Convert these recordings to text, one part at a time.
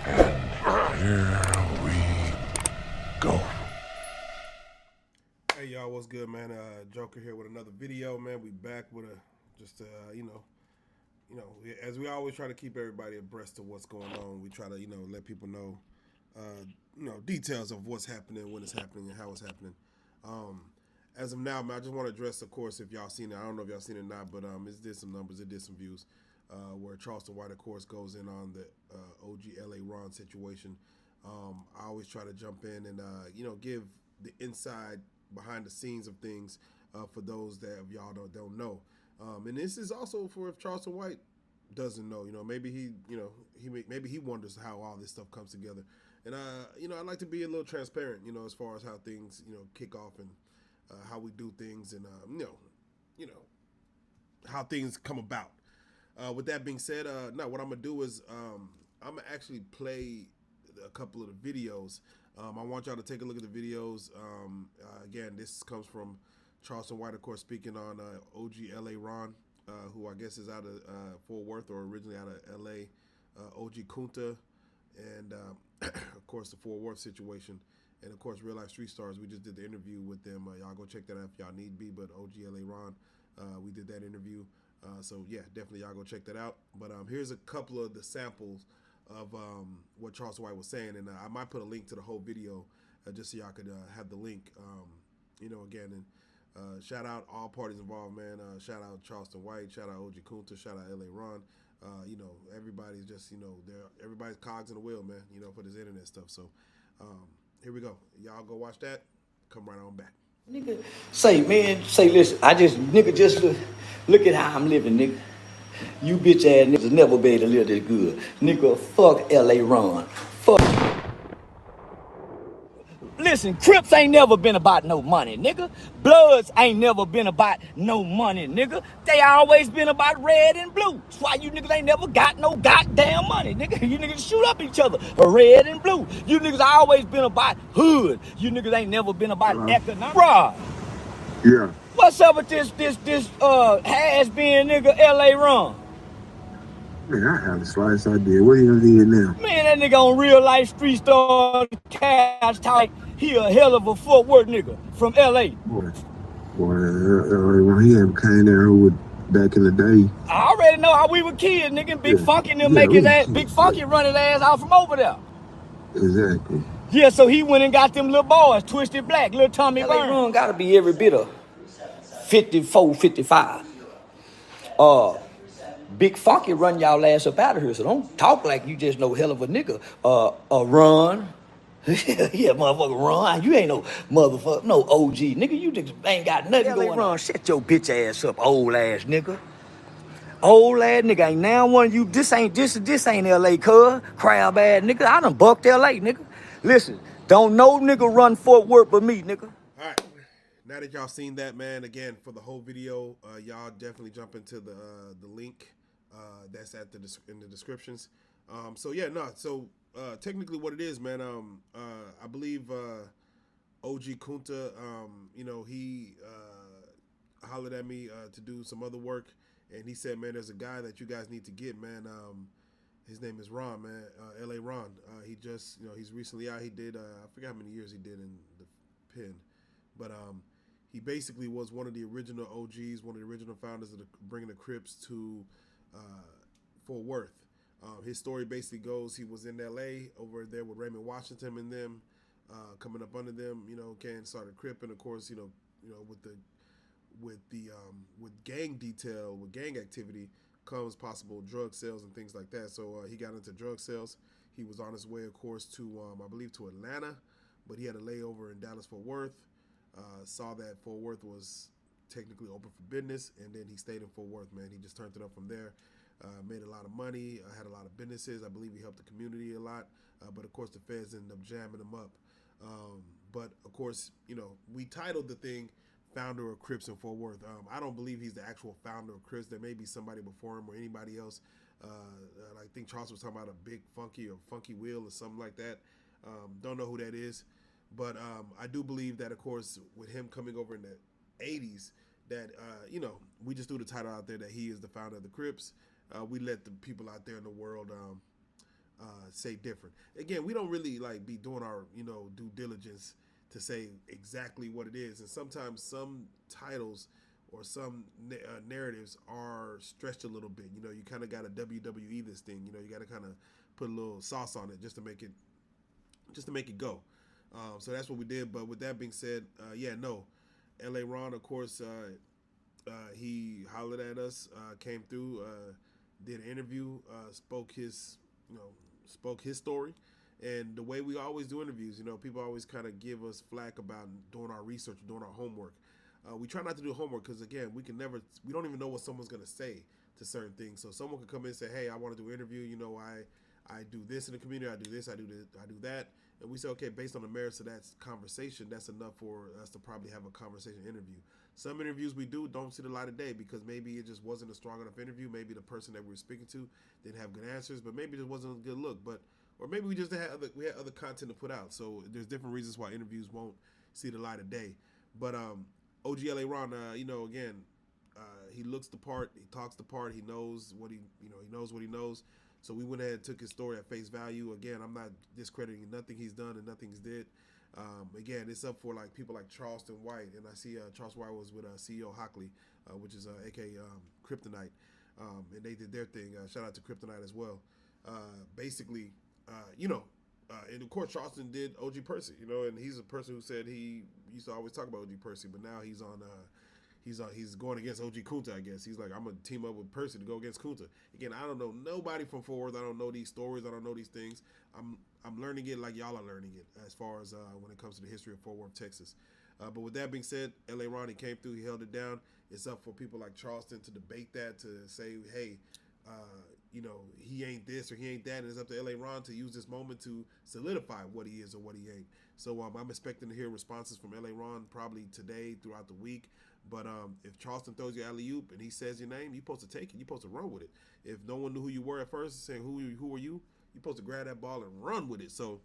And here we go. Hey y'all, what's good, man? Joker here with another video, man. We back with as we always try to keep everybody abreast of what's going on. We try to, let people know, details of what's happening, when it's happening, and how it's happening. As of now, man, I just want to address, of course, if y'all seen it. I don't know if y'all seen it or not, but it did some numbers, it did some views, where Charleston White, of course, goes in on the OG LA Ron situation. I always try to jump in and, give the inside behind the scenes of things for those that of y'all don't know. And this is also for if Charleston White doesn't know, maybe he wonders how all this stuff comes together. And I like to be a little transparent, as far as how things, kick off and how we do things and how things come about. With that being said, now what I'm gonna do is I'm gonna actually play a couple of the videos. I want y'all to take a look at the videos. Again, this comes from Charleston White, of course, speaking on OG LA Ron, who I guess is out of Fort Worth or originally out of LA. OG Kunta, and of course the Fort Worth situation, and of course RealLyfeStreetStarz. We just did the interview with them. Y'all go check that out if y'all need be. But OG LA Ron, we did that interview. So yeah, definitely y'all go check that out. But here's a couple of the samples of what Charleston White was saying, and I might put a link to the whole video just so y'all could have the link. Again, and shout out all parties involved, man. Shout out Charleston White, shout out OG Kunta, shout out LA Ron. Everybody's just, everybody's cogs in the wheel, man, for this internet stuff. So here we go. Y'all go watch that. Come right on back. Nigga, listen, just look at how I'm living, nigga. You bitch ass niggas never be able to live this good. Nigga, fuck LA Ron. Fuck. Listen, Crips ain't never been about no money, nigga. Bloods ain't never been about no money, nigga. They always been about red and blue. That's why you niggas ain't never got no goddamn money, nigga. You niggas shoot up each other for red and blue. You niggas always been about hood. You niggas ain't never been about economic. Bruh. Yeah. What's up with this has-been nigga LA Ron? Man, I have the slightest idea. What he done did now? Man, that nigga on RealLyfeStreetStarz cash type. He a hell of a Fort Worth nigga from LA. Boy, when he had came there with back in the day. I already know how we were kids, nigga. Big Funky them make his ass. Big Funky run his ass out from over there. Exactly. Yeah, so he went and got them little boys, Twisted Black, little Tommy Burns. LA Ron gotta be every bit of 54, 55. Big Funky run y'all ass up out of here, so don't talk like you just no hell of a nigga. Run. Yeah, motherfucker, Ron. You ain't no motherfucker, no OG. Nigga, you just ain't got nothing going on. Shut your bitch ass up, old ass nigga. Old ass nigga ain't now one of you. This ain't LA, cuz. Crab ass nigga. I done bucked LA, nigga. Listen, don't no nigga run Fort Worth but me, nigga. All right. Now that y'all seen that, man, again, for the whole video, y'all definitely jump into the link that's in the descriptions. Technically what it is, man, I believe OG Kunta, he hollered at me to do some other work, and he said, man, there's a guy that you guys need to get, man. His name is Ron, man, LA Ron. He just, he's recently out. He did, I forget how many years he did in the pen, but he basically was one of the original OGs, one of the original founders of bringing the Crips to Fort Worth. His story basically goes, he was in LA over there with Raymond Washington and them, coming up under them, started Crip, and of course, with gang detail, with gang activity comes possible drug sales and things like that. So he got into drug sales. He was on his way, of course, to I believe to Atlanta, but he had a layover in Dallas Fort Worth. Saw that Fort Worth was technically open for business, and then he stayed in Fort Worth, man. He just turned it up from there. Made a lot of money, had a lot of businesses. I believe he helped the community a lot, but of course the feds ended up jamming him up. But of course, we titled the thing founder of Crips in Fort Worth. I don't believe he's the actual founder of Crips. There may be somebody before him or anybody else. I think Charles was talking about a Big Funky or Funky Will or something like that. Don't know who that is. But I do believe that, of course, with him coming over in the 80s, that, we just threw the title out there that he is the founder of the Crips. We let the people out there in the world say different. Again, we don't really like be doing our due diligence to say exactly what it is, and sometimes some titles or some narratives are stretched a little bit. You kind of got to WWE this thing. You got to kind of put a little sauce on it just to make it go. So that's what we did. But with that being said, no, L.A. Ron, of course, he hollered at us, came through, did an interview, spoke his story. And the way we always do interviews, people always kind of give us flack about doing our research, doing our homework. We try not to do homework because, again, we don't even know what someone's going to say to certain things. So someone could come in and say, hey, I want to do an interview. I do this in the community. I do this. I do that. And we say, okay, based on the merits of that conversation, that's enough for us to probably have a conversation interview. Some interviews we do don't see the light of day because maybe it just wasn't a strong enough interview. Maybe the person that we were speaking to didn't have good answers, but maybe it just wasn't a good look. Or maybe we just had other content to put out. So there's different reasons why interviews won't see the light of day. But OGLA Ron, again, he looks the part, he talks the part, he knows what he knows what he knows. So we went ahead and took his story at face value. Again, I'm not discrediting nothing he's done and nothing he's did. Again, it's up for like people like Charleston White, and I see Charleston White was with CEO Hockley, which is aka Kryptonite, and they did their thing. Shout out to Kryptonite as well. Basically, and of course Charleston did OG Percy, and he's a person who said he used to always talk about OG Percy, but now he's on. He's going against OG Kunta, I guess. He's like, I'm going to team up with Percy to go against Kunta. Again, I don't know nobody from Fort Worth. I don't know these stories. I don't know these things. I'm learning it like y'all are learning it as far as when it comes to the history of Fort Worth, Texas. But with that being said, L.A. Ronnie came through. He held it down. It's up for people like Charleston to debate that, to say, hey, he ain't this or he ain't that. And it's up to L.A. Ron to use this moment to solidify what he is or what he ain't. So I'm expecting to hear responses from L.A. Ron probably today throughout the week. But if Charleston throws you alley-oop and he says your name, you're supposed to take it. You're supposed to run with it. If no one knew who you were at first, saying who are you, you're supposed to grab that ball and run with it. So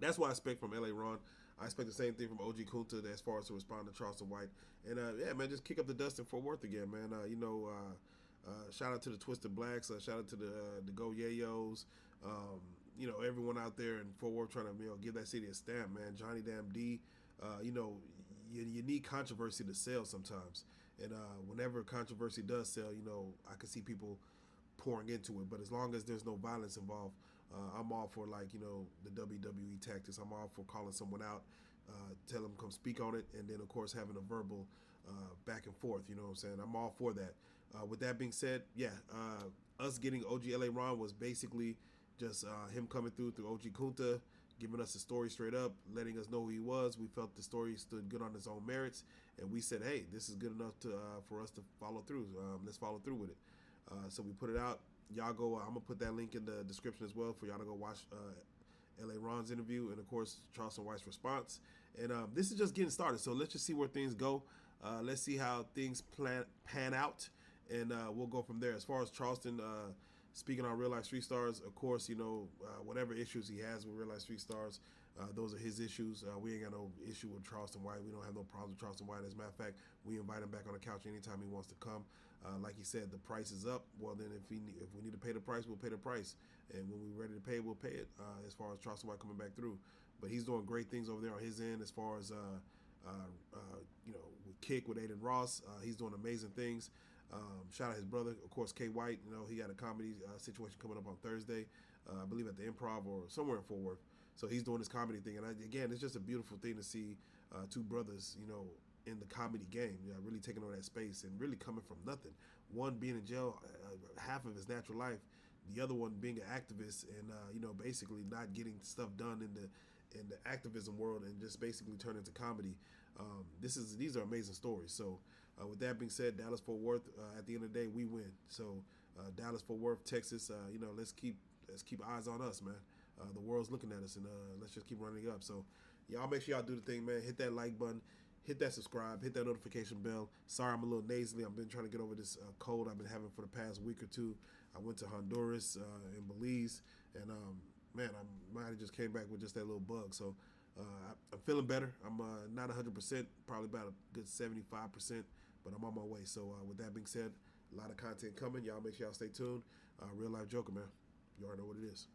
that's what I expect from L.A. Ron. I expect the same thing from OG Kunta as far as to respond to Charleston White. And, man, just kick up the dust in Fort Worth again, man. Shout out to the Twisted Blacks. Shout out to the Go Yayos. Everyone out there in Fort Worth trying to give that city a stamp, man. Johnny Damn D. You need controversy to sell sometimes. And whenever controversy does sell, I can see people pouring into it. But as long as there's no violence involved, I'm all for, the WWE tactics. I'm all for calling someone out, tell them come speak on it, and then, of course, having a verbal back and forth. You know what I'm saying? I'm all for that. With that being said, us getting OG LA Ron was basically just him coming through OG Kunta, giving us the story straight up, letting us know who he was. We felt the story stood good on its own merits, and we said, hey, this is good enough for us to follow through. Let's follow through with it. So we put it out. Y'all go, I'm going to put that link in the description as well for y'all to go watch L.A. Ron's interview and, of course, Charleston White's response. And this is just getting started, so let's just see where things go. Let's see how things pan out, and we'll go from there. As far as Charleston, speaking on RealLyfeStreetStarz, of course, whatever issues he has with RealLyfeStreetStarz, those are his issues. We ain't got no issue with Charleston White. We don't have no problems with Charleston White. As a matter of fact, we invite him back on the couch anytime he wants to come. Like he said, the price is up. Well, then if we need to pay the price, we'll pay the price. And when we're ready to pay, we'll pay it, as far as Charleston White coming back through. But he's doing great things over there on his end as far as, with Kick, with Aiden Ross. He's doing amazing things. Shout out his brother, of course, K. White. He got a comedy situation coming up on Thursday, I believe at the Improv or somewhere in Fort Worth. So he's doing his comedy thing. And again, it's just a beautiful thing to see two brothers, in the comedy game, really taking over that space and really coming from nothing. One being in jail half of his natural life, the other one being an activist and basically not getting stuff done in the activism world and just basically turn into comedy. These are amazing stories. So with that being said, Dallas Fort Worth, at the end of the day, we win. So Dallas Fort Worth, Texas, let's keep eyes on us, man. The world's looking at us, and let's just keep running up. So y'all make sure y'all do the thing, man. Hit that like button, hit that subscribe, hit that notification bell. Sorry, I'm a little nasally. I've been trying to get over this cold I've been having for the past week or two. I went to Honduras and Belize, and man, I might have just came back with just that little bug. So I'm feeling better. I'm not 100%, probably about a good 75%, but I'm on my way. So with that being said, a lot of content coming. Y'all make sure y'all stay tuned. Real Life Joker, man. You already know what it is.